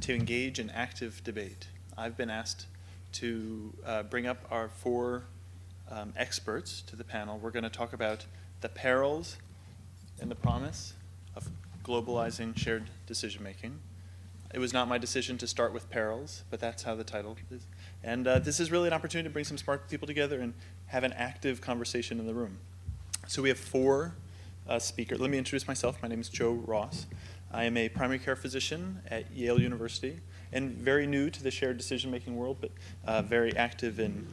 to engage in active debate. I've been asked to bring up our four experts to the panel. We're going to talk about the perils and the promise of globalizing shared decision-making. It was not my decision to start with perils, but that's how the title is. And this is really an opportunity to bring some smart people together and have an active conversation in the room. So we have four speakers. Let me introduce myself. My name is Joe Ross. I am a primary care physician at Yale University and very new to the shared decision-making world, but very active in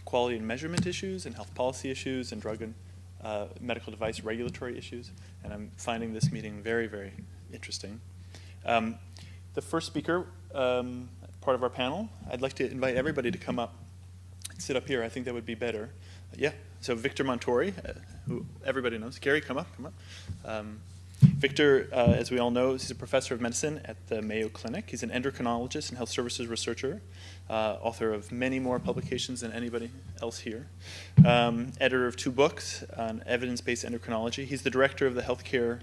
quality and measurement issues and health policy issues and drug and medical device regulatory issues. And I'm finding this meeting very, very interesting. The first speaker, part of our panel, I'd like to invite everybody to come up and sit up here. I think that would be better. Yeah, so Victor Montori, who everybody knows. Gary, come up. Victor, as we all know, he's a professor of medicine at the Mayo Clinic. He's an endocrinologist and health services researcher, author of many more publications than anybody else here, editor of 2 books on evidence-based endocrinology. He's the director of the healthcare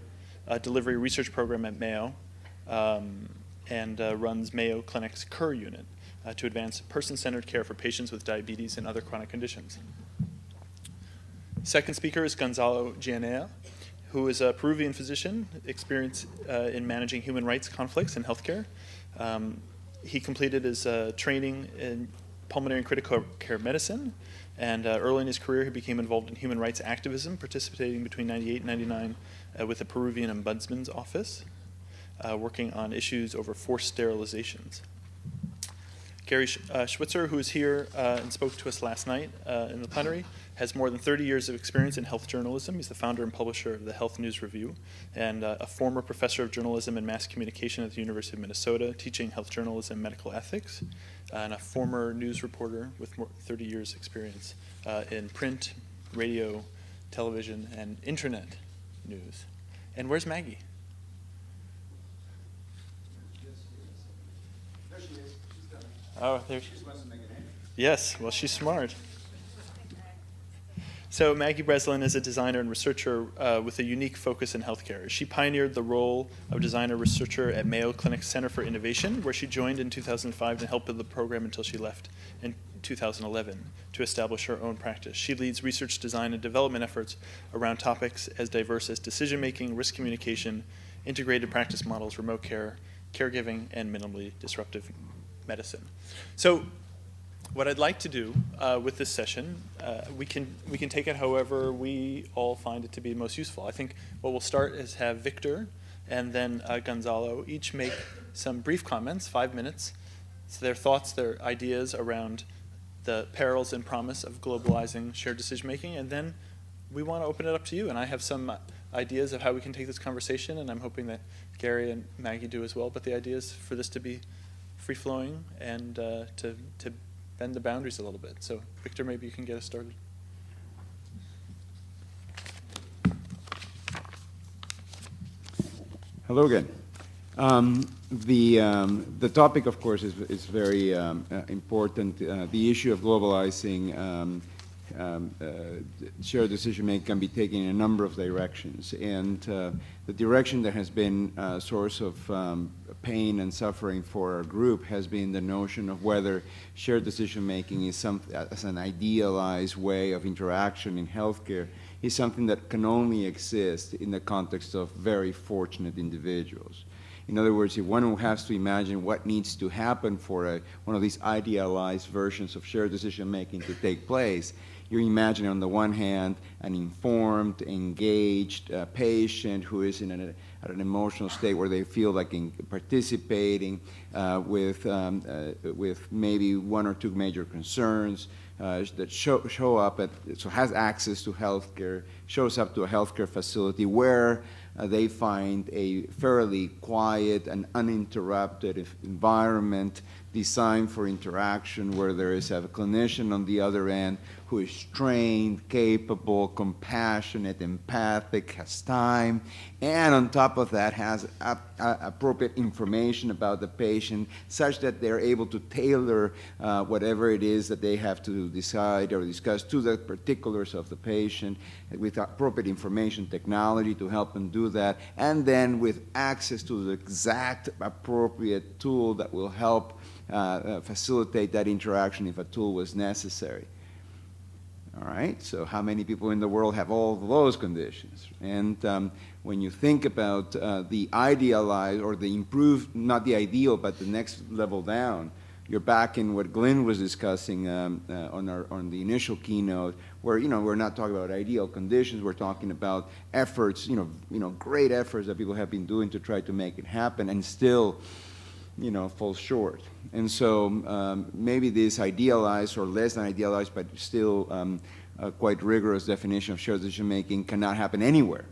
delivery research program at Mayo, and runs Mayo Clinic's CUR unit to advance person-centered care for patients with diabetes and other chronic conditions. Second speaker is Gonzalo Gianella, who is a Peruvian physician, experienced in managing human rights conflicts in healthcare. He completed his training in pulmonary and critical care medicine, and early in his career he became involved in human rights activism, participating between 98 and 99 with the Peruvian Ombudsman's Office, working on issues over forced sterilizations. Gary Schwitzer, who is here and spoke to us last night in the plenary, has more than 30 years of experience in health journalism. He's the founder and publisher of the Health News Review, and a former professor of journalism and mass communication at the University of Minnesota, teaching health journalism and medical ethics, and a former news reporter with more 30 years experience in print, radio, television, and internet news. And where's Maggie? There she is. She's coming. Oh, there she She just wants to make a name. Yes, well, she's smart. So Maggie Breslin is a designer and researcher with a unique focus in healthcare. She pioneered the role of designer-researcher at Mayo Clinic's Center for Innovation, where she joined in 2005 and helped build the program until she left in 2011 to establish her own practice. She leads research, design, and development efforts around topics as diverse as decision-making, risk communication, integrated practice models, remote care, caregiving, and minimally disruptive medicine. So what I'd like to do with this session, we can take it however we all find it to be most useful. I think what we'll start is have Victor and then Gonzalo each make some brief comments, 5 minutes, so their thoughts, their ideas around the perils and promise of globalizing shared decision-making, and then we want to open it up to you. And I have some ideas of how we can take this conversation, and I'm hoping that Gary and Maggie do as well, but the idea is for this to be free-flowing and to bend the boundaries a little bit. So, Victor, maybe you can get us started. Hello again. The topic, of course, is very important. The issue of globalizing shared decision-making can be taken in a number of directions. And the direction that has been a source of pain and suffering for our group has been the notion of whether shared decision-making is as an idealized way of interaction in healthcare is something that can only exist in the context of very fortunate individuals. In other words, if one has to imagine what needs to happen for one of these idealized versions of shared decision-making to take place, you're imagining on the one hand an informed, engaged patient who is at an emotional state where they feel like participating with maybe 1 or 2 major concerns that show up so has access to healthcare, shows up to a healthcare facility where they find a fairly quiet and uninterrupted environment designed for interaction, where there is a clinician on the other end who is trained, capable, compassionate, empathic, has time, and on top of that has appropriate information about the patient such that they're able to tailor whatever it is that they have to decide or discuss to the particulars of the patient with appropriate information technology to help them do do that, and then with access to the exact appropriate tool that will help facilitate that interaction if a tool was necessary. All right, so how many people in the world have all of those conditions? And when you think about the idealized or the improved, not the ideal, but the next level down, you're back in what Glenn was discussing on the initial keynote, where we're not talking about ideal conditions. We're talking about efforts, great efforts that people have been doing to try to make it happen, and still, fall short. And so maybe this idealized or less than idealized, but still a quite rigorous definition of shared decision making cannot happen anywhere.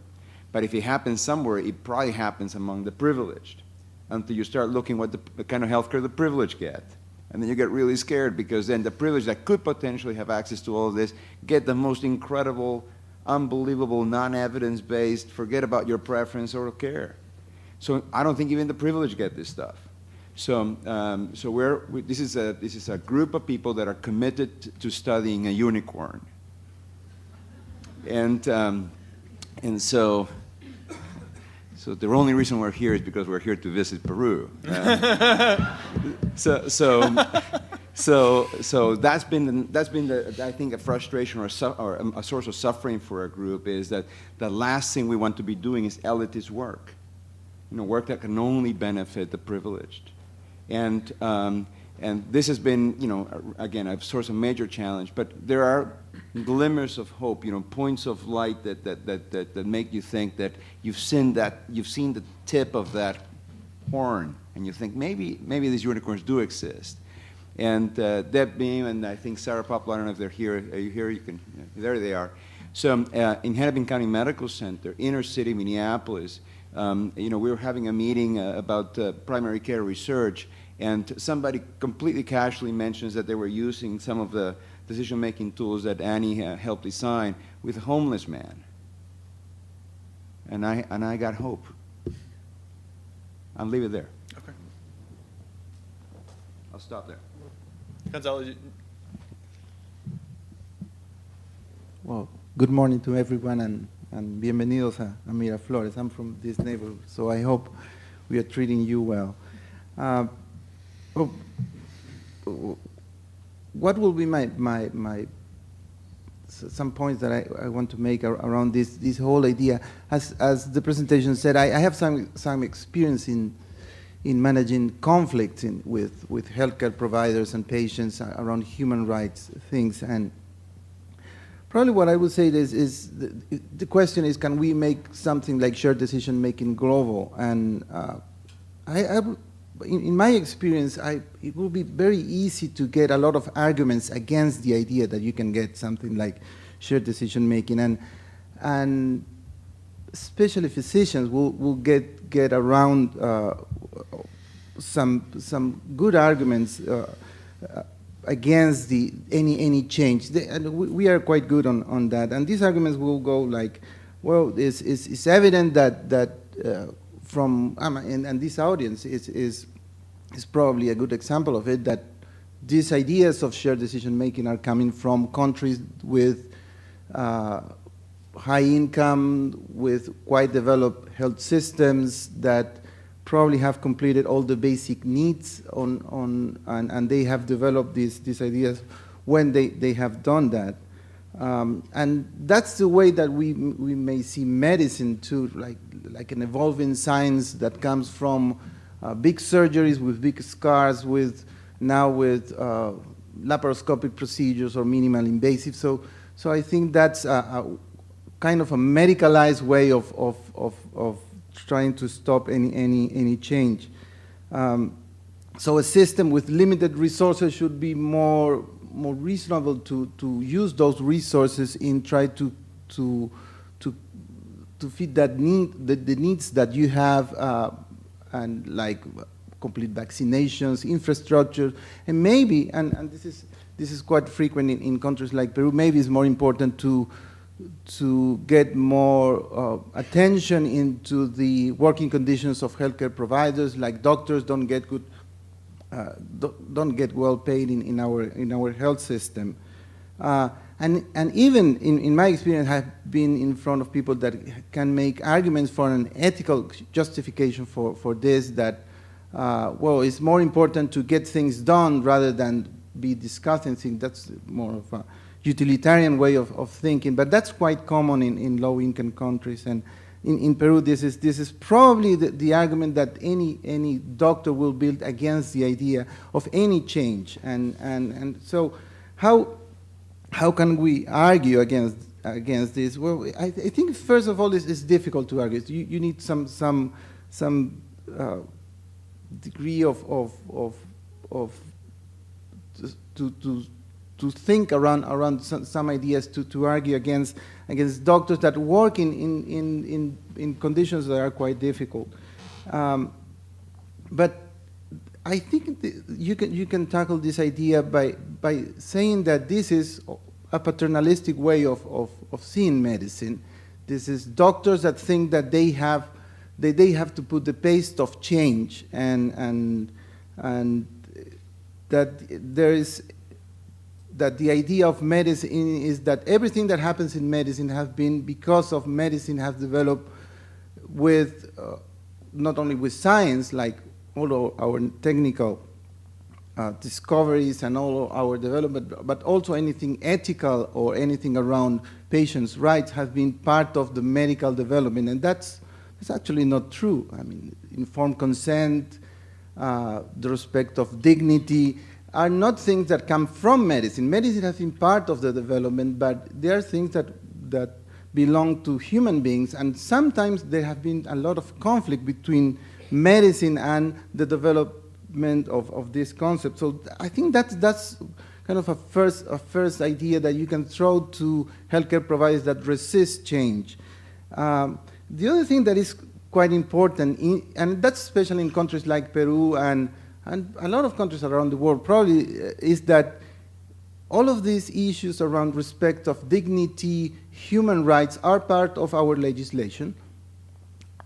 But if it happens somewhere, it probably happens among the privileged, until you start looking what the kind of healthcare the privileged get. And then you get really scared, because then the privileged that could potentially have access to all of this get the most incredible, unbelievable, non-evidence-based, forget about your preference or care. So I don't think even the privileged get this stuff. So, this is a group of people that are committed to studying a unicorn. And so the only reason we're here is because we're here to visit Peru. So that's been I think a frustration or a source of suffering for our group, is that the last thing we want to be doing is elitist work, work that can only benefit the privileged. And this has been, again, a source of major challenge, but there are glimmers of hope, points of light that make you think that you've seen the tip of that horn, and you think maybe these unicorns do exist. And Deb Beam and I think Sarah Poplar, I don't know if they're here. Are you here? There they are. So in Hennepin County Medical Center, inner city Minneapolis, we were having a meeting about primary care research, and somebody completely casually mentions that they were using some of the decision-making tools that Annie helped design with a homeless man. And I got hope. I'll leave it there. Okay. I'll stop there. Gonzalo, Well, good morning to everyone, and bienvenidos a Miraflores. I'm from this neighborhood, so I hope we are treating you well. What will be some points that I want to make around this whole idea? As the presentation said, I have some experience in managing conflicts with healthcare providers and patients around human rights things. And probably what I would say is the question is, can we make something like shared decision making global? And in my experience, it will be very easy to get a lot of arguments against the idea that you can get something like shared decision making, and especially physicians will get around some good arguments against any change. And we are quite good on that. And these arguments will go like, well, it's evident that from and this audience is probably a good example of it, that these ideas of shared decision making are coming from countries with high income, with quite developed health systems that probably have completed all the basic needs and they have developed these ideas when they have done that. And that's the way that we may see medicine too, like an evolving science that comes from big surgeries with big scars, with laparoscopic procedures or minimal invasive. So I think that's a kind of a medicalized way of trying to stop any change. So a system with limited resources should be more reasonable to use those resources in try to fit that need, the needs that you have, and like complete vaccinations, infrastructure, and maybe, and this is quite frequent in countries like Peru, maybe it's more important to get more attention into the working conditions of healthcare providers, like doctors don't get well paid in our health system. And even in my experience, I've been in front of people that can make arguments for an ethical justification for this, that, well, it's more important to get things done rather than be discussing things. That's more of a utilitarian way of thinking, but that's quite common in low-income countries. And in Peru, this is probably the argument that any doctor will build against the idea of any change. And so how can we argue against this? Well, I think first of all it's difficult to argue. You need some degree of to think around some ideas to argue against doctors that work in conditions that are quite difficult. But I think you can tackle this idea by saying that this is a paternalistic way of seeing medicine. This is doctors that think that they have to put the pace of change, and that the idea of medicine is that everything that happens in medicine has been because of medicine has developed with not only with science, like all our technical discoveries and all our development, but also anything ethical or anything around patients' rights has been part of the medical development, and that's actually not true. I mean, informed consent, the respect of dignity, are not things that come from medicine. Medicine has been part of the development, but they are things that belong to human beings, and sometimes there have been a lot of conflict between medicine and the development of this concept. So I think that's kind of a first idea that you can throw to healthcare providers that resist change. The other thing that is quite important, and that's especially in countries like Peru and a lot of countries around the world probably, is that all of these issues around respect of dignity, human rights are part of our legislation,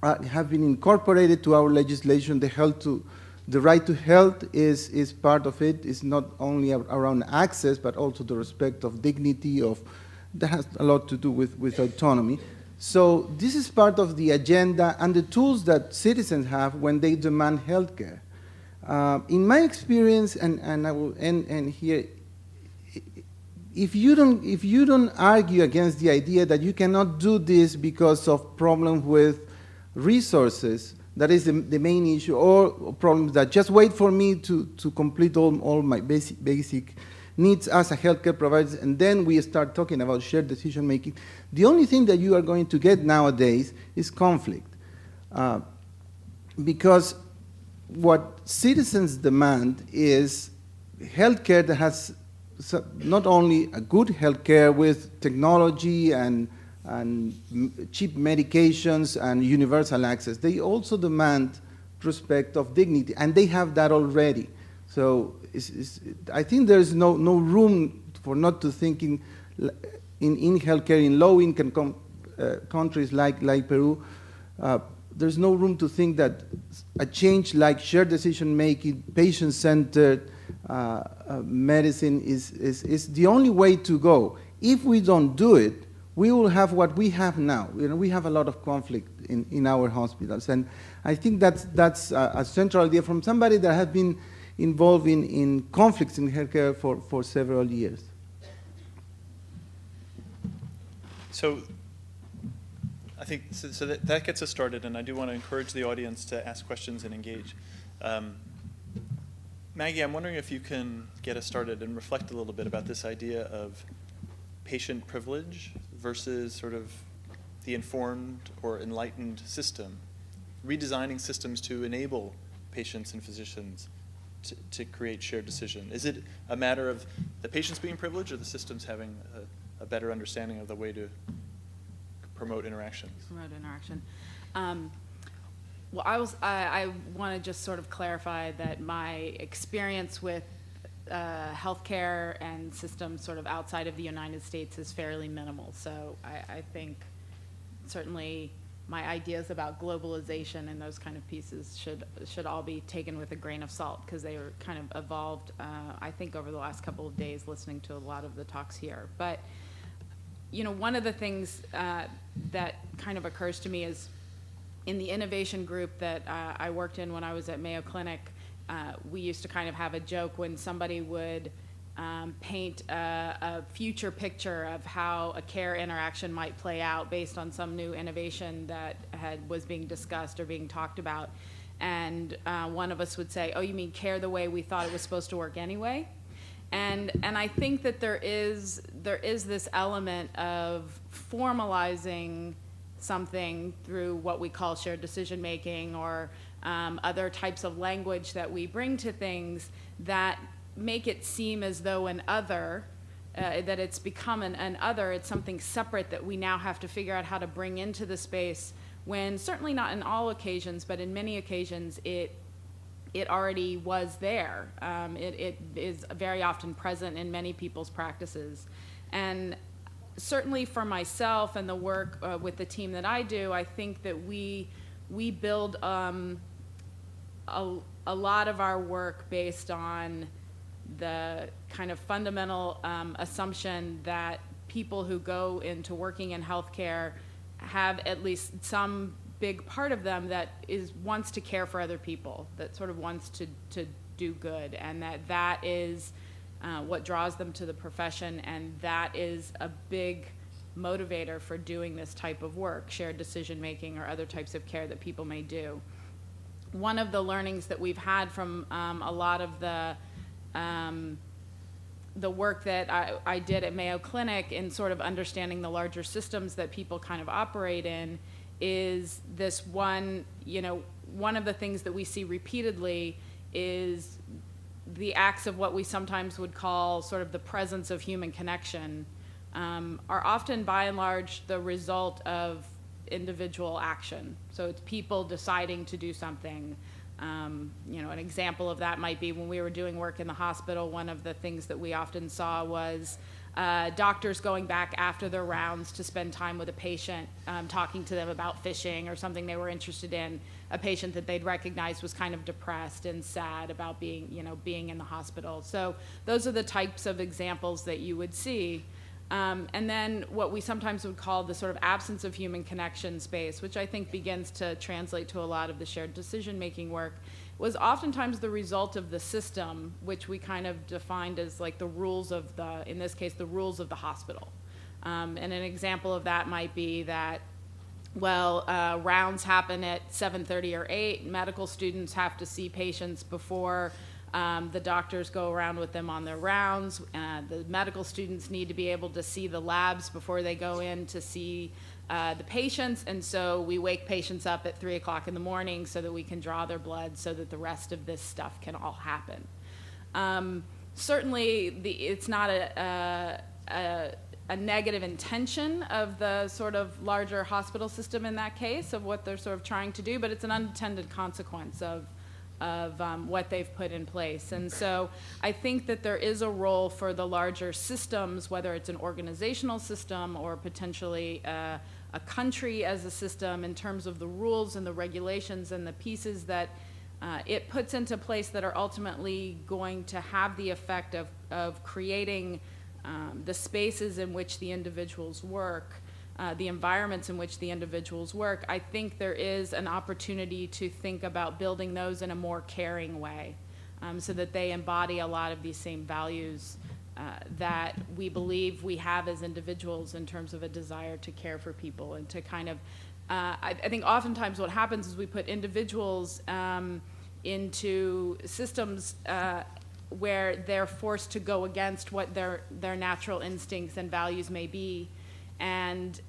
have been incorporated to our legislation. The right to health is part of it. It's not only around access, but also the respect of dignity, that has a lot to do with autonomy. So this is part of the agenda and the tools that citizens have when they demand healthcare. In my experience, and I will end here, if you don't argue against the idea that you cannot do this because of problems with resources, that is the main issue, or problems that just wait for me to complete all my basic needs as a healthcare provider, and then we start talking about shared decision making, the only thing that you are going to get nowadays is conflict. Because what citizens demand is healthcare that has not only a good healthcare with technology and cheap medications and universal access, they also demand respect of dignity, and they have that already. So I think there's no room for not to think in healthcare in low-income countries like Peru. There's no room to think that a change like shared decision-making, patient-centered medicine is the only way to go. If we don't do it, we will have what we have now. We have a lot of conflict in our hospitals, and I think that's a central idea from somebody that has been involved in conflicts in healthcare for several years. So I think so that gets us started, and I do want to encourage the audience to ask questions and engage. Maggie, I'm wondering if you can get us started and reflect a little bit about this idea of patient privilege versus sort of the informed or enlightened system, redesigning systems to enable patients and physicians to create shared decision. Is it a matter of the patients being privileged or the systems having a better understanding of the way to promote interactions? Promote interaction. Well, I want to just sort of clarify that my experience with healthcare and systems sort of outside of the United States is fairly minimal. So I think certainly my ideas about globalization and those kind of pieces should all be taken with a grain of salt, because they were kind of evolved, I think, over the last couple of days listening to a lot of the talks here. But, you know, one of the things that kind of occurs to me is in the innovation group that I worked in when I was at Mayo Clinic, we used to kind of have a joke when somebody would paint a future picture of how a care interaction might play out based on some new innovation that was being discussed or being talked about. And one of us would say, oh, you mean care the way we thought it was supposed to work anyway? And I think that there is this element of formalizing something through what we call shared decision making, or other types of language that we bring to things that make it seem as though an other, that it's become an other, it's something separate that we now have to figure out how to bring into the space, when certainly not in all occasions, but in many occasions it already was there. It is very often present in many people's practices. And certainly for myself and the work with the team that I do, I think that we build a lot of our work based on the kind of fundamental assumption that people who go into working in healthcare have at least some big part of them that wants to care for other people, that sort of wants to do good, and that is what draws them to the profession, and that is a big motivator for doing this type of work, shared decision making or other types of care that people may do. One of the learnings that we've had from a lot of the work that I did at Mayo Clinic in sort of understanding the larger systems that people kind of operate in is this one, you know, one of the things that we see repeatedly is the acts of what we sometimes would call sort of the presence of human connection are often by and large the result of individual action. So it's people deciding to do something. You know, an example of that might be when we were doing work in the hospital, one of the things that we often saw was doctors going back after their rounds to spend time with a patient, talking to them about fishing or something they were interested in, a patient that they'd recognized was kind of depressed and sad about being in the hospital. So those are the types of examples that you would see. And then what we sometimes would call the sort of absence of human connection space, which I think begins to translate to a lot of the shared decision-making work, was oftentimes the result of the system, which we kind of defined as like the rules of in this case, the rules of the hospital. And an example of that might be that, well, rounds happen at 7:30 or 8. Medical students have to see patients before the doctors go around with them on their rounds. The medical students need to be able to see the labs before they go in to see the patients, and so we wake patients up at 3 o'clock in the morning so that we can draw their blood so that the rest of this stuff can all happen. Certainly, it's not a negative intention of the sort of larger hospital system in that case of what they're sort of trying to do, but it's an unintended consequence of what they've put in place. And so I think that there is a role for the larger systems, whether it's an organizational system or potentially a country as a system, in terms of the rules and the regulations and the pieces that it puts into place that are ultimately going to have the effect of creating the spaces in which the individuals work, the environments in which the individuals work. I think there is an opportunity to think about building those in a more caring way, so that they embody a lot of these same values that we believe we have as individuals in terms of a desire to care for people and to kind of, I think oftentimes what happens is we put individuals into systems where they're forced to go against what their natural instincts and values may be, and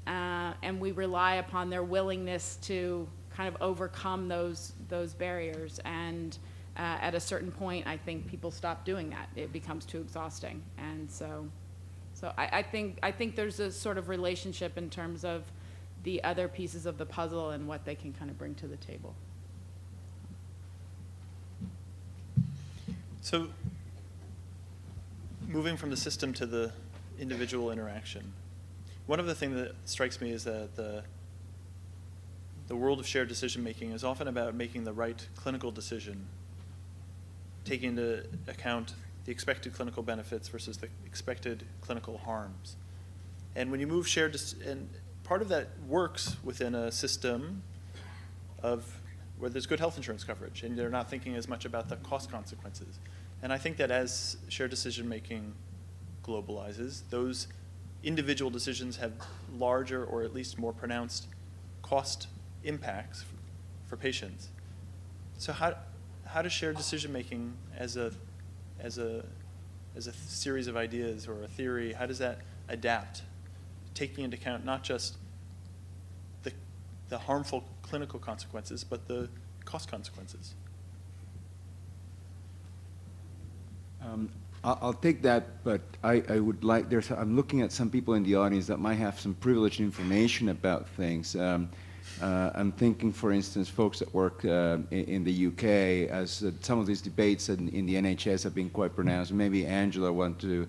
we rely upon their willingness to kind of overcome those barriers. And at a certain point, I think people stop doing that. It becomes too exhausting. And so I think there's a sort of relationship in terms of the other pieces of the puzzle and what they can kind of bring to the table. So moving from the system to the individual interaction, one of the things that strikes me is that the world of shared decision making is often about making the right clinical decision, taking into account the expected clinical benefits versus the expected clinical harms. And when you move and part of that works within a system of where there's good health insurance coverage, and they're not thinking as much about the cost consequences. And I think that as shared decision making globalizes, those individual decisions have larger or at least more pronounced cost impacts for patients. So how does shared decision making as a series of ideas or a theory, how does that adapt, taking into account not just the harmful clinical consequences, but the cost consequences? I'll take that, but I would like, I'm looking at some people in the audience that might have some privileged information about things. I'm thinking, for instance, folks that work in the UK, as some of these debates in the NHS have been quite pronounced. Maybe Angela want to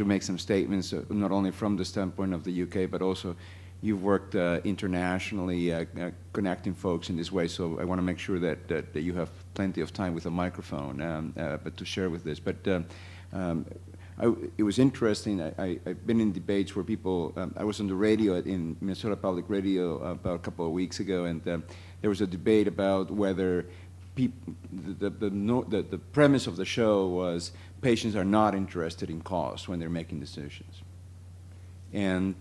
make some statements, not only from the standpoint of the UK, but also you've worked internationally connecting folks in this way, so I want to make sure that you have plenty of time with a microphone but to share with this. But it was interesting. I've been in debates where people, I was on the radio in Minnesota Public Radio about a couple of weeks ago, and there was a debate about whether the premise of the show was patients are not interested in cost when they're making decisions. And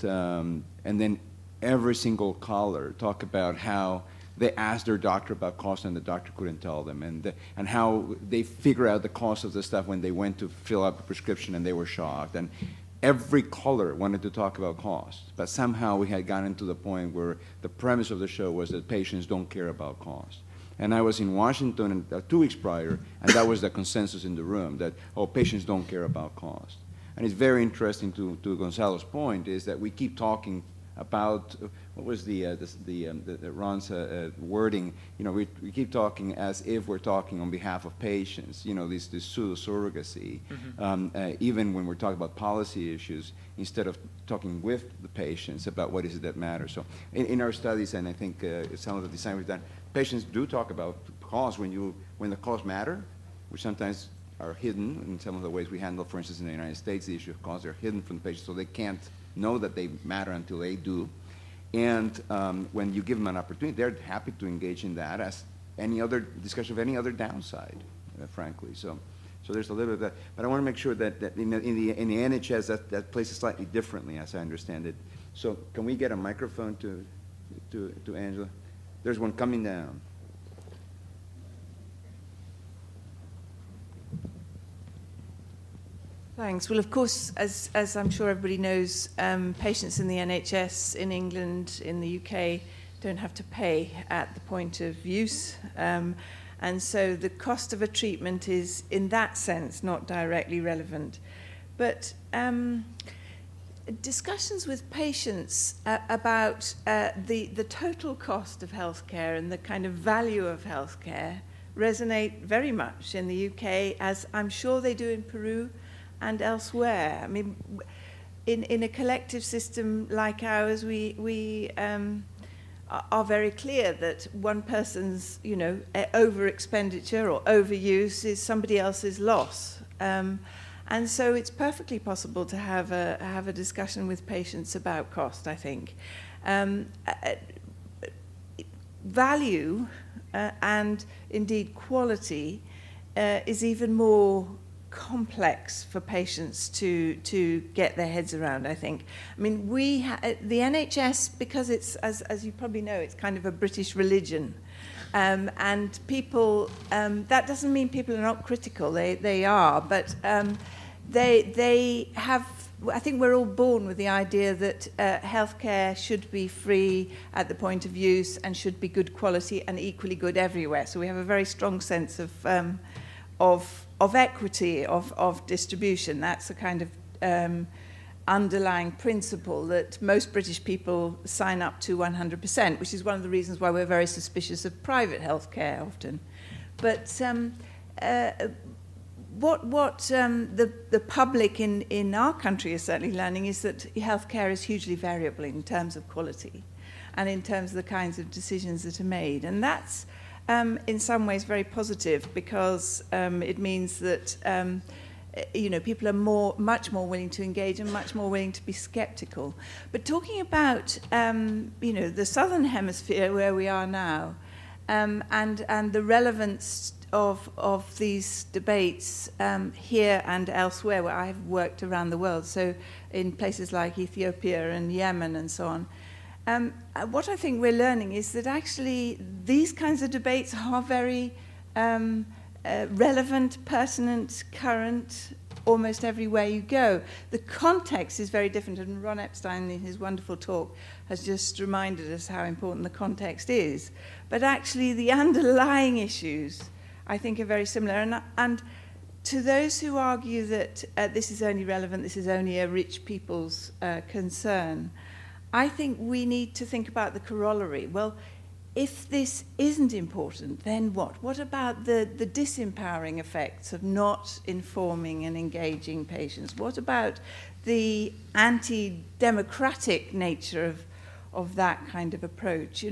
then every single caller talked about how they asked their doctor about cost and the doctor couldn't tell them, and how they figure out the cost of the stuff when they went to fill out the prescription and they were shocked. And every caller wanted to talk about cost, but somehow we had gotten to the point where the premise of the show was that patients don't care about cost. And I was in Washington 2 weeks prior, and that was the consensus in the room, that, oh, patients don't care about cost. And it's very interesting to Gonzalo's point is that we keep talking about, what was the Ron's wording, you know, we keep talking as if we're talking on behalf of patients, you know, this pseudo-surrogacy, even when we're talking about policy issues, instead of talking with the patients about what is it that matters. So in our studies, and I think some of the design we've done, patients do talk about cost when the costs matter, which sometimes are hidden in some of the ways we handle, for instance, in the United States, the issue of costs are hidden from the patients, so they can't know that they matter until they do. And when you give them an opportunity, they're happy to engage in that as any other discussion of any other downside, frankly. So there's a little bit of that. But I want to make sure that in the NHS, that plays it slightly differently, as I understand it. So can we get a microphone to Angela? There's one coming down. Thanks. Well, of course, as I'm sure everybody knows, patients in the NHS in England, in the UK, don't have to pay at the point of use. And so the cost of a treatment is, in that sense, not directly relevant. But discussions with patients about the total cost of healthcare and the kind of value of healthcare resonate very much in the UK, as I'm sure they do in Peru and elsewhere. I mean, in a collective system like ours, we are very clear that one person's, you know, over expenditure or overuse is somebody else's loss. And so it's perfectly possible to have a discussion with patients about cost, I think. Value and indeed quality is even more complex for patients to get their heads around, I think. I mean, the NHS, because it's, as you probably know, it's kind of a British religion. And people, that doesn't mean people are not critical, they are, but they have, I think we're all born with the idea that healthcare should be free at the point of use and should be good quality and equally good everywhere. So we have a very strong sense of equity, of distribution. That's a kind of underlying principle that most British people sign up to 100%, which is one of the reasons why we're very suspicious of private healthcare often. But what the public in our country is certainly learning is that healthcare is hugely variable in terms of quality. and in terms of the kinds of decisions that are made. And that's in some ways very positive, because it means that people are much more willing to engage and much more willing to be skeptical. But talking about the southern hemisphere where we are now, and the relevance of these debates here and elsewhere, where I have worked around the world, so in places like Ethiopia and Yemen and so on. What I think we're learning is that actually these kinds of debates are very relevant, pertinent, current, almost everywhere you go. The context is very different, and Ron Epstein in his wonderful talk has just reminded us how important the context is. But actually the underlying issues, I think, are very similar. And to those who argue that this is only relevant, this is only a rich people's concern, I think we need to think about the corollary. Well, if this isn't important, then what? What about the disempowering effects of not informing and engaging patients? What about the anti-democratic nature of that kind of approach?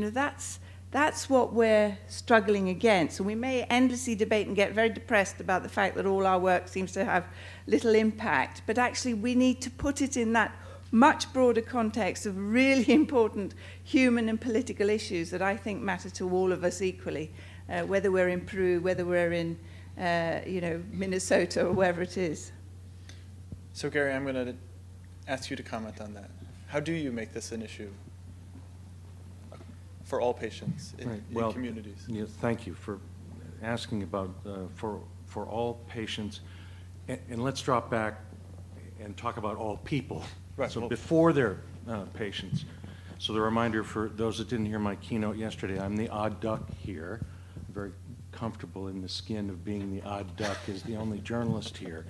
That's what we're struggling against. And we may endlessly debate and get very depressed about the fact that all our work seems to have little impact, but actually we need to put it in that much broader context of really important human and political issues that I think matter to all of us equally, whether we're in Peru, whether we're in Minnesota, or wherever it is. So Gary, I'm going to ask you to comment on that. How do you make this an issue for all patients in communities? Yeah, thank you for asking about for all patients, and let's drop back and talk about all people. Right. So before they're patients. So the reminder for those that didn't hear my keynote yesterday, I'm the odd duck here. I'm very comfortable in the skin of being the odd duck as the only journalist here.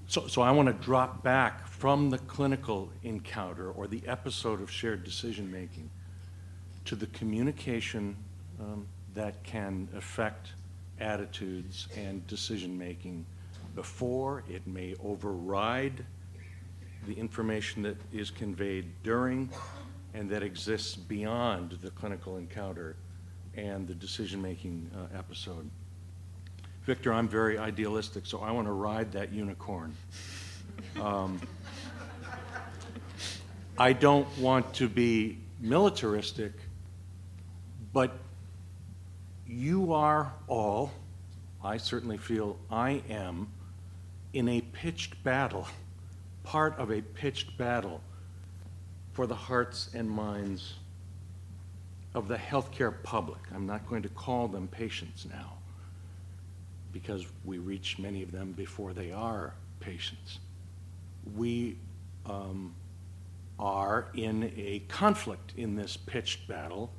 So I want to drop back from the clinical encounter or the episode of shared decision making to the communication that can affect attitudes and decision making before it may override the information that is conveyed during and that exists beyond the clinical encounter and the decision-making episode. Victor, I'm very idealistic, so I want to ride that unicorn. I don't want to be militaristic, but you are all, I certainly feel I am, in a pitched battle, part of a pitched battle for the hearts and minds of the healthcare public. I'm not going to call them patients now, because we reach many of them before they are patients. We are in a conflict in this pitched battle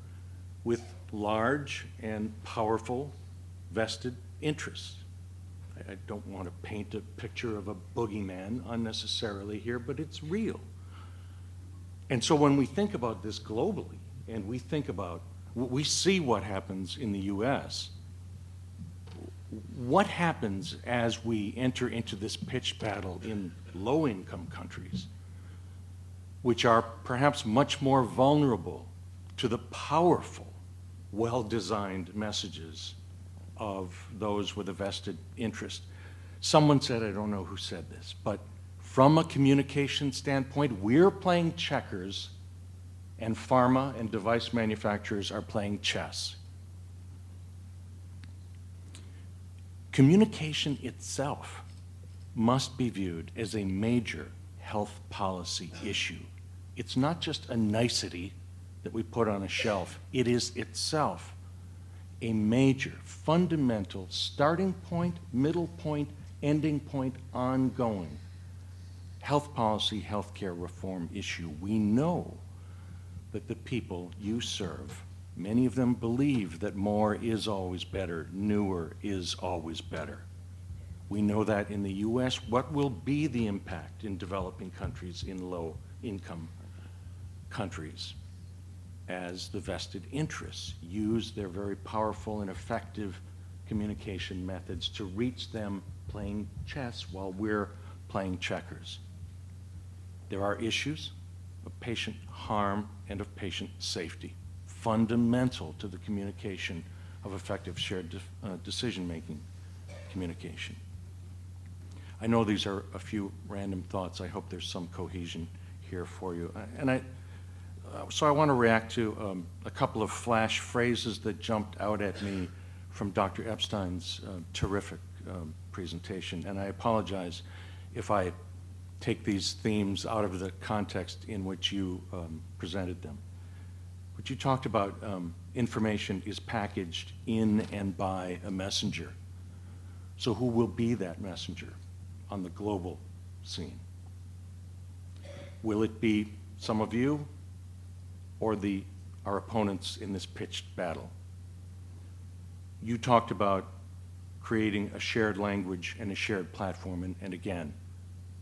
with large and powerful vested interests. I don't want to paint a picture of a boogeyman unnecessarily here, but it's real. And so when we think about this globally, and we think about, we see what happens in the US, what happens as we enter into this pitched battle in low-income countries, which are perhaps much more vulnerable to the powerful, well-designed messages of those with a vested interest. Someone said, I don't know who said this, but from a communication standpoint, we're playing checkers and pharma and device manufacturers are playing chess. Communication itself must be viewed as a major health policy issue. It's not just a nicety that we put on a shelf. It is itself a major, fundamental, starting point, middle point, ending point, ongoing health policy, healthcare reform issue. We know that the people you serve, many of them believe that more is always better, newer is always better. We know that in the US. What will be the impact in developing countries, in low-income countries, as the vested interests use their very powerful and effective communication methods to reach them playing chess while we're playing checkers? There are issues of patient harm and of patient safety. fundamental to the communication of effective shared decision-making communication. I know these are a few random thoughts. I hope there's some cohesion here for you. So I want to react to a couple of flash phrases that jumped out at me from Dr. Epstein's terrific presentation. And I apologize if I take these themes out of the context in which you presented them. But you talked about information is packaged in and by a messenger. So who will be that messenger on the global scene? Will it be some of you or our opponents in this pitched battle? You talked about creating a shared language and a shared platform, and again,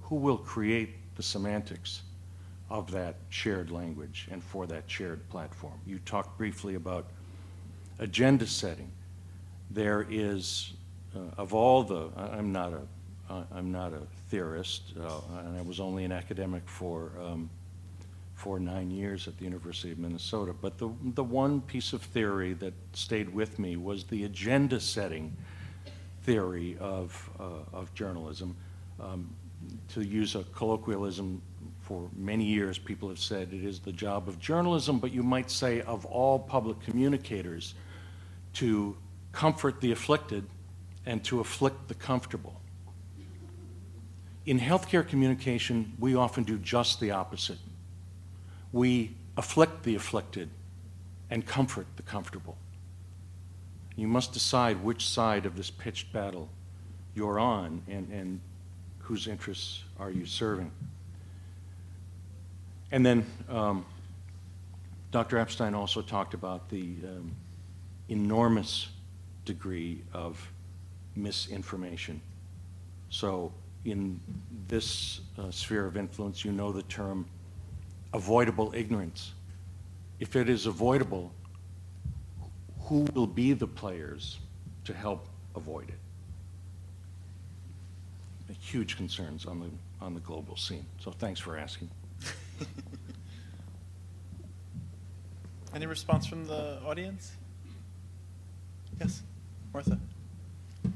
who will create the semantics of that shared language and for that shared platform? You talked briefly about agenda setting. There is, of all the, I'm not a theorist, and I was only an academic for 9 years at the University of Minnesota, but the one piece of theory that stayed with me was the agenda setting theory of journalism. To use a colloquialism, for many years people have said it is the job of journalism, but you might say of all public communicators, to comfort the afflicted and to afflict the comfortable. In healthcare communication, we often do just the opposite. We afflict the afflicted and comfort the comfortable. You must decide which side of this pitched battle you're on and whose interests are you serving. And then Dr. Epstein also talked about the enormous degree of misinformation. So in this sphere of influence, you know the term avoidable ignorance. If it is avoidable, who will be the players to help avoid it? Huge concerns on the global scene. So thanks for asking. Any response from the audience? Yes, Martha. I'm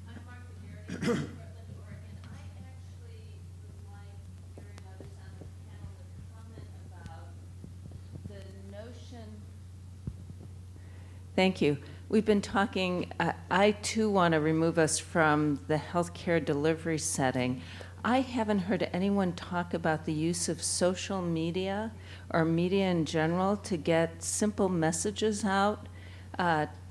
Martha Garrett from Portland, Oregon. I actually would like hearing others on the panel to comment about the notion. Thank you. We've been talking, I too want to remove us from the healthcare delivery setting. I haven't heard anyone talk about the use of social media or media in general to get simple messages out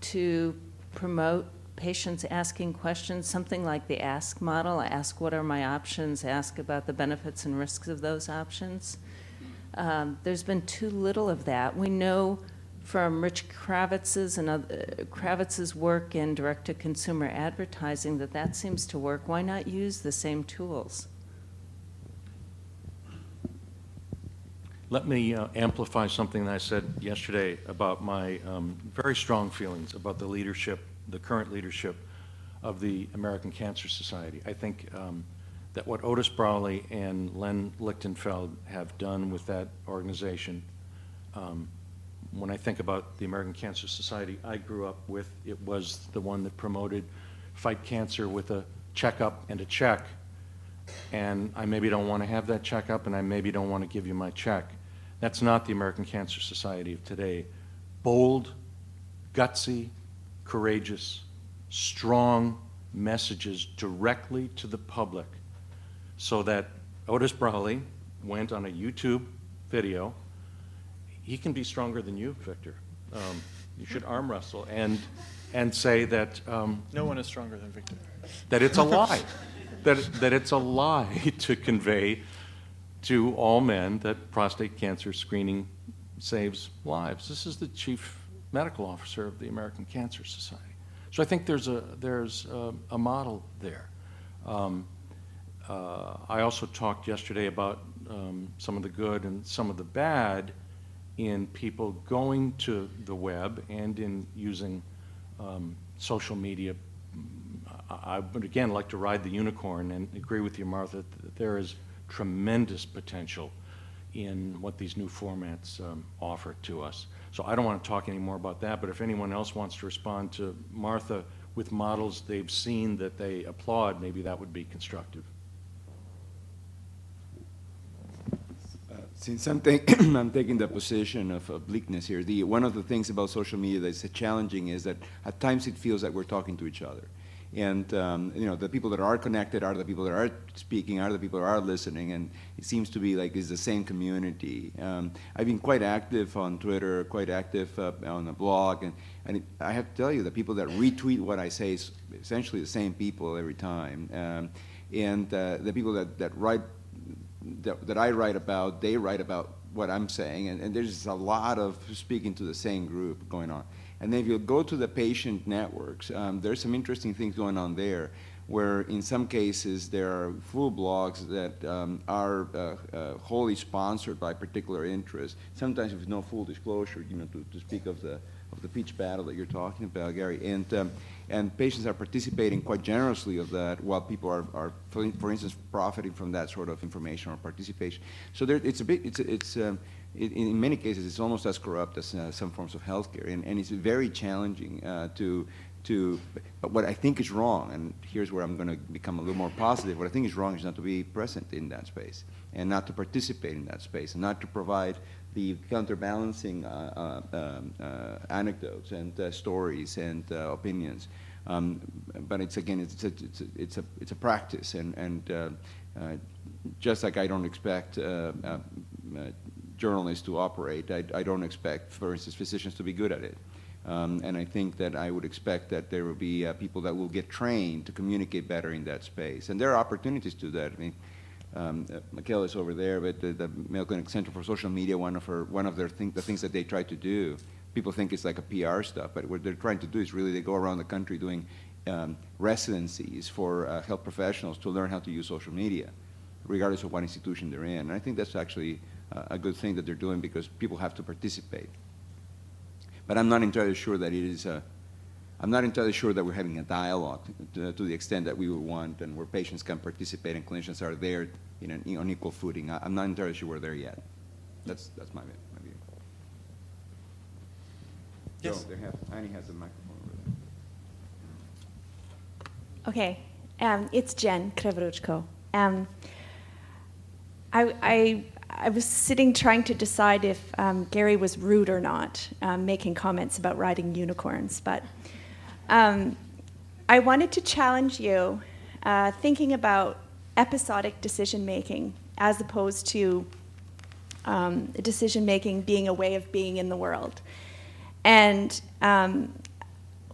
to promote patients asking questions, something like the ask model. Ask what are my options, ask about the benefits and risks of those options. There's been too little of that. We know from Rich Kravitz's work in direct-to-consumer advertising that seems to work. Why not use the same tools? Let me amplify something that I said yesterday about my very strong feelings about the leadership, the current leadership of the American Cancer Society. I think that what Otis Brawley and Len Lichtenfeld have done with that organization, when I think about the American Cancer Society I grew up with, it was the one that promoted fight cancer with a checkup and a check. And I maybe don't want to have that checkup, and I maybe don't want to give you my check. That's not the American Cancer Society of today. Bold, gutsy, courageous, strong messages directly to the public, so that Otis Brawley went on a YouTube video. He can be stronger than you, Victor. You should arm wrestle and say that No one is stronger than Victor. that it's a lie, that it's a lie to convey to all men that prostate cancer screening saves lives. This is the chief medical officer of the American Cancer Society. So I think there's a model there. I also talked yesterday about some of the good and some of the bad in people going to the web and in using social media. I would again like to ride the unicorn and agree with you, Martha, that there is tremendous potential in what these new formats offer to us. So I don't want to talk any more about that, but if anyone else wants to respond to Martha with models they've seen that they applaud, maybe that would be constructive. Since I'm taking the position of obliqueness here, one of the things about social media that's challenging is that at times it feels like we're talking to each other. And the people that are connected are the people that are speaking, are the people that are listening, and it seems to be like it's the same community. I've been quite active on Twitter, quite active on the blog, and I have to tell you, the people that retweet what I say is essentially the same people every time. And the people that write, that I write about, they write about what I'm saying, and there's a lot of speaking to the same group going on. And then if you go to the patient networks, there's some interesting things going on there, where in some cases there are full blogs that are wholly sponsored by particular interests, sometimes with no full disclosure, to speak of the pitch battle that you're talking about, Gary. And patients are participating quite generously of that, while people are for instance, profiting from that sort of information or participation. So in many cases, it's almost as corrupt as some forms of healthcare, and it's very challenging but what I think is wrong, and here's where I'm going to become a little more positive, what I think is wrong is not to be present in that space, and not to participate in that space, and not to provide the counterbalancing anecdotes and stories and opinions. But it's a practice, and just like I don't expect journalists to operate, I don't expect, for instance, physicians to be good at it. And I think that I would expect that there will be people that will get trained to communicate better in that space. And there are opportunities to that. I mean, Michaela is over there, but the Mayo Clinic Center for Social Media, the things that they try to do, people think it's like a PR stuff, but what they're trying to do is really they go around the country doing residencies for health professionals to learn how to use social media, regardless of what institution they're in. And I think that's actually a good thing that they're doing, because people have to participate. But I'm not entirely sure that it is I'm not entirely sure that we're having a dialogue to the extent that we would want, and where patients can participate and clinicians are there on equal footing. I'm not entirely sure we're there yet. That's my view. Yes. So Annie has a microphone over there. Okay, it's Jen Kreveruchko. I was sitting trying to decide if Gary was rude or not, making comments about riding unicorns, but I wanted to challenge you thinking about episodic decision-making as opposed to decision-making being a way of being in the world. And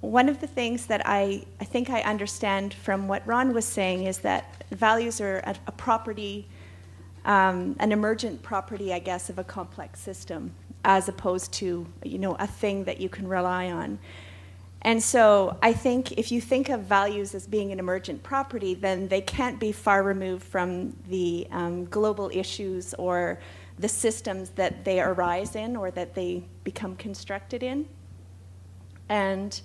one of the things that I think I understand from what Ron was saying is that values are a property, an emergent property, I guess, of a complex system, as opposed to, a thing that you can rely on. And so I think if you think of values as being an emergent property, then they can't be far removed from the global issues or the systems that they arise in or that they become constructed in. And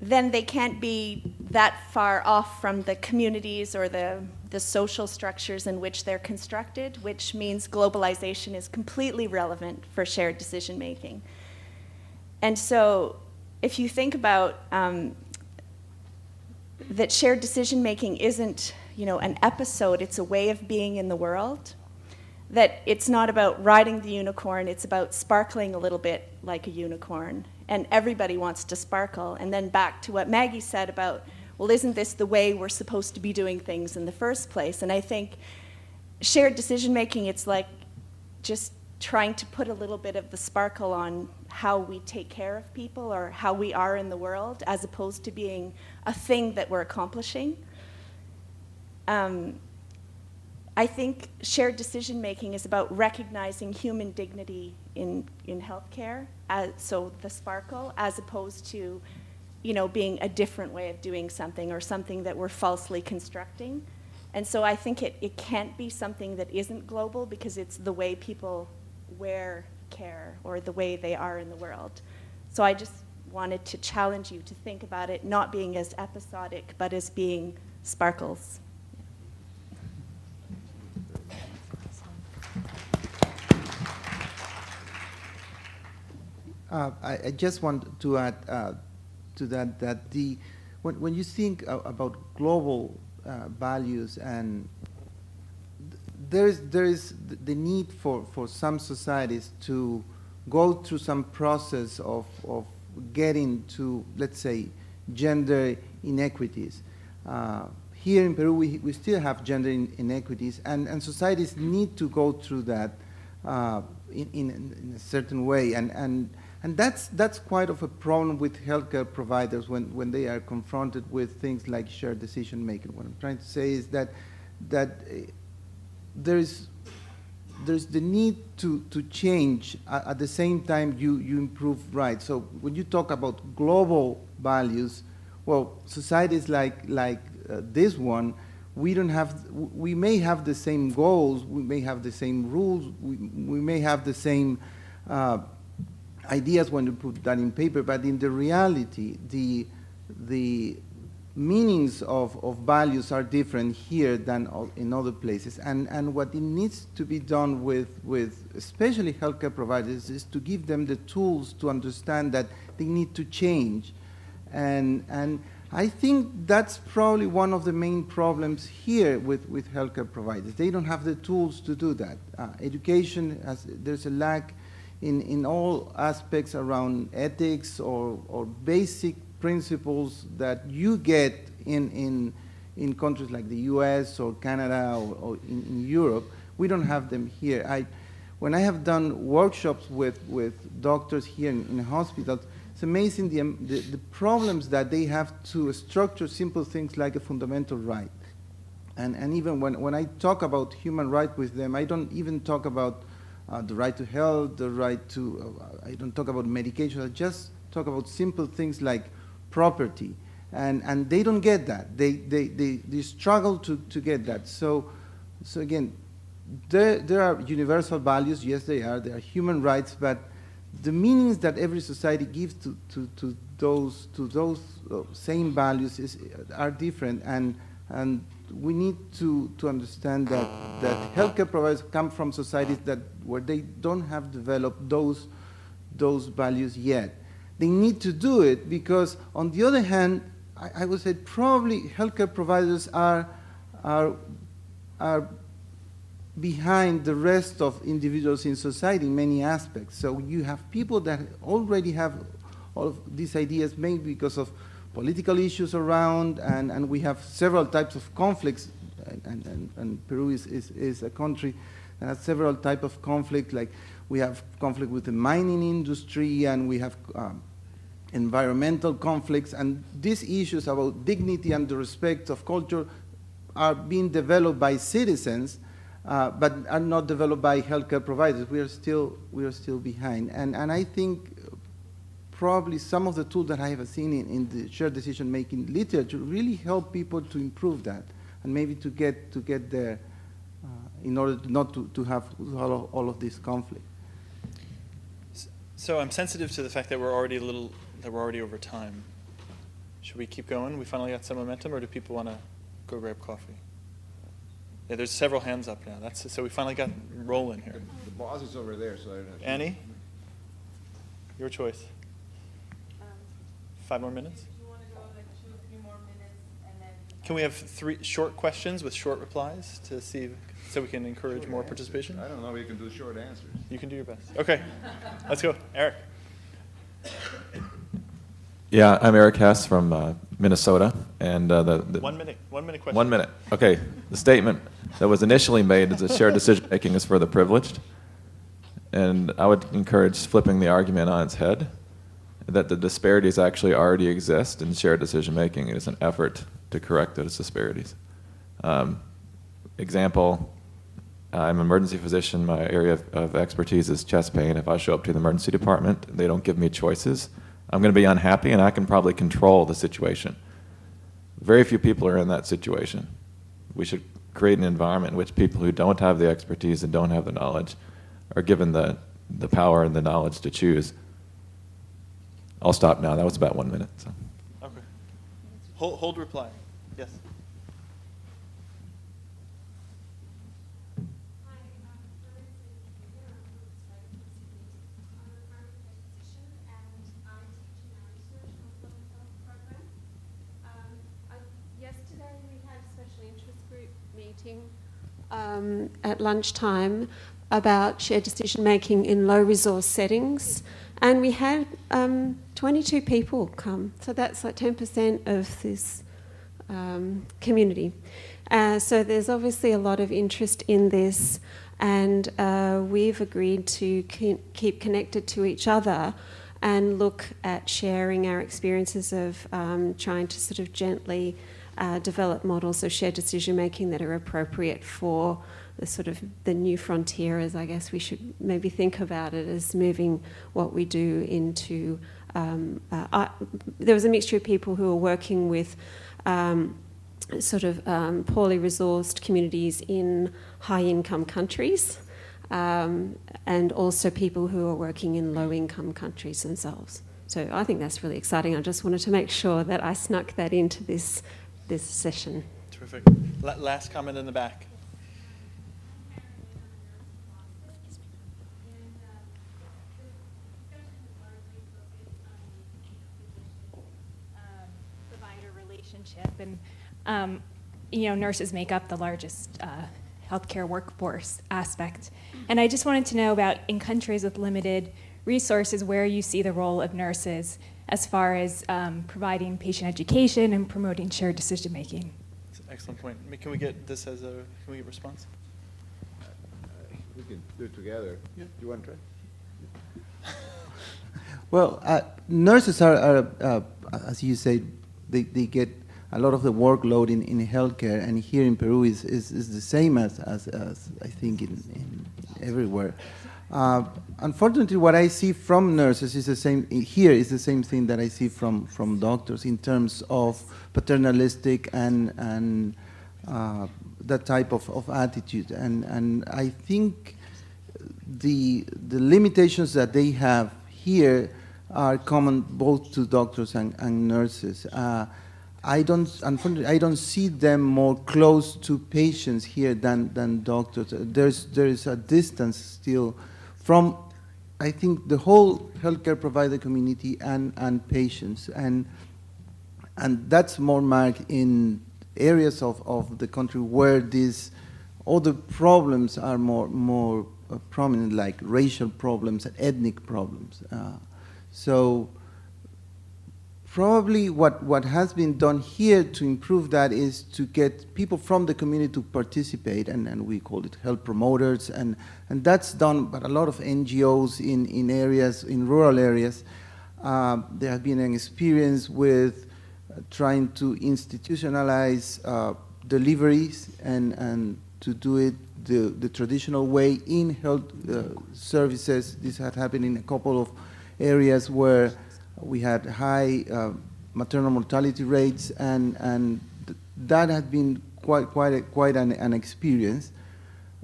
then they can't be that far off from the communities or the social structures in which they're constructed, which means globalization is completely relevant for shared decision making. And so if you think about that shared decision making isn't, an episode, it's a way of being in the world, that it's not about riding the unicorn, it's about sparkling a little bit like a unicorn. And everybody wants to sparkle. And then back to what Maggie said about, well, isn't this the way we're supposed to be doing things in the first place? And I think shared decision making, it's like just trying to put a little bit of the sparkle on how we take care of people or how we are in the world, as opposed to being a thing that we're accomplishing. I think shared decision-making is about recognizing human dignity in healthcare, so the sparkle, as opposed to, being a different way of doing something or something that we're falsely constructing. And so I think it can't be something that isn't global, because it's the way people wear care or the way they are in the world. So I just wanted to challenge you to think about it not being as episodic, but as being sparkles. I just want to add to that when you think about global values, and there is the need for some societies to go through some process of getting to, let's say, gender inequities. Here in Peru, we still have gender inequities, and societies need to go through that in a certain way, and that's quite of a problem with healthcare providers when they are confronted with things like shared decision making. What I'm trying to say is that there's the need to change at the same time you improve rights. So when you talk about global values, well, societies like this one, we may have the same goals, we may have the same rules, we may have the same ideas when you put that in paper, but in the reality, the meanings of values are different here than in other places. And what it needs to be done with especially healthcare providers is to give them the tools to understand that they need to change. And I think that's probably one of the main problems here with healthcare providers. They don't have the tools to do that. Education, there's a lack in all aspects around ethics or basic principles that you get in countries like the US or Canada or in Europe. We don't have them here. When I have done workshops with doctors here in hospitals, it's amazing the problems that they have to structure simple things like a fundamental right. And even when I talk about human rights with them, I don't even talk about the right to health, the right to, I don't talk about medication, I just talk about simple things like property. And they don't get that. They struggle to get that. So again, there are universal values, yes they are, there are human rights, but the meanings that every society gives to those same values are different, and we need to understand that healthcare providers come from societies where they don't have developed those values yet. They need to do it because, on the other hand, I would say probably healthcare providers are behind the rest of individuals in society in many aspects. So you have people that already have all of these ideas, maybe because of political issues around, and we have several types of conflicts, and Peru is a country that has several types of conflict. Like we have conflict with the mining industry, and we have environmental conflicts, and these issues about dignity and the respect of culture are being developed by citizens, but are not developed by healthcare providers. We are still behind, and I think probably some of the tools that I have seen in the shared decision-making literature really help people to improve that, and maybe to get there in order not to have all of this conflict. So I'm sensitive to the fact that we're already over time. Should we keep going? We finally got some momentum, or do people want to go grab coffee? Yeah, there's several hands up now. So we finally got rolling here. The boss is over there, so I don't have to. Annie, your choice. 5 more minutes? Do you want to go like 2 or 3 more minutes and then? Can we have 3 short questions with short replies to see, so we can encourage more participation? I don't know, we can do short answers. You can do your best. Okay, let's go. Eric. Yeah, I'm Eric Hess from Minnesota, and 1 minute. 1 minute question. 1 minute. Okay, the statement that was initially made is that shared decision making is for the privileged, and I would encourage flipping the argument on its head, that the disparities actually already exist, and shared decision making is an effort to correct those disparities. Example, I'm an emergency physician. My area of expertise is chest pain. If I show up to the emergency department, they don't give me choices, I'm going to be unhappy, and I can probably control the situation. Very few people are in that situation. We should create an environment in which people who don't have the expertise and don't have the knowledge are given the power and the knowledge to choose. I'll stop now. That was about 1 minute. So. Okay. Hold reply. Yes. Hi, for instance, I'm a private physician, special interest group meeting at lunchtime about shared decision making in low resource settings, and we had 22 people come, so that's like 10% of this community. So there's obviously a lot of interest in this, and we've agreed to keep connected to each other and look at sharing our experiences of trying to sort of gently develop models of shared decision making that are appropriate for the sort of the new frontier, as I guess we should maybe think about it as moving what we do into. There was a mixture of people who are working with sort of poorly resourced communities in high-income countries, and also people who are working in low-income countries themselves. So I think that's really exciting. I just wanted to make sure that I snuck that into this session. Terrific. Last comment in the back. And nurses make up the largest healthcare workforce aspect. And I just wanted to know about, in countries with limited resources, where you see the role of nurses as far as providing patient education and promoting shared decision making. That's an excellent point. Can we get this as can we get a response? We can do it together. Yeah. Do you want to try? Well, nurses are as you say, they get a lot of the workload in healthcare, and here in Peru is the same as I think in everywhere. Unfortunately, what I see from nurses is the same here is the same thing that I see from doctors in terms of paternalistic and that type of attitude, and I think the limitations that they have here are common both to doctors and nurses. Unfortunately, I don't see them more close to patients here than doctors. There is a distance still from, I think, the whole healthcare provider community and patients, and that's more marked in areas of the country where all the problems are more prominent, like racial problems and ethnic problems. So probably what has been done here to improve that is to get people from the community to participate, and we call it health promoters, and that's done by a lot of NGOs in rural areas. There has been an experience with trying to institutionalize deliveries and to do it the traditional way in health services. This had happened in a couple of areas where we had high maternal mortality rates, and that had been quite an experience.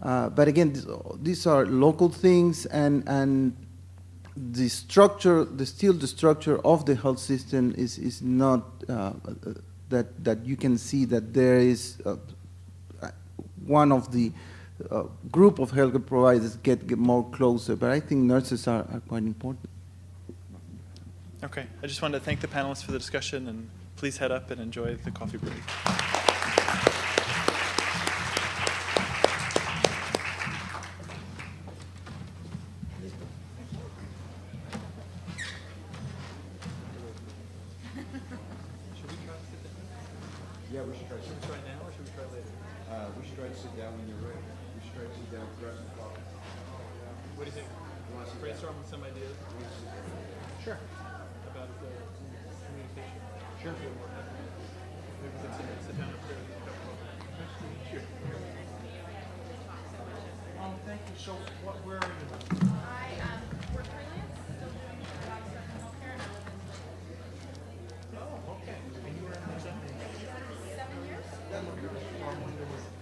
But again, these are local things, and the structure of the health system is not that you can see that there is one of the group of healthcare providers get more closer. But I think nurses are quite important. Okay, I just wanted to thank the panelists for the discussion, and please head up and enjoy the coffee break. Yeah, we should try. Should we try now or should we try later? We should try to sit down when you're ready. We should try to sit down, grab some coffee. What do you think? You want to brainstorm with some ideas? Sure. About the communication. Sure. Maybe we can sit down up there and talk about it. Nice to meet you. Thank you. So, where are you? I work freelance, still doing jobs in healthcare, and I live in Oh, okay. And you were in Arizona? 7 years. Wonderful.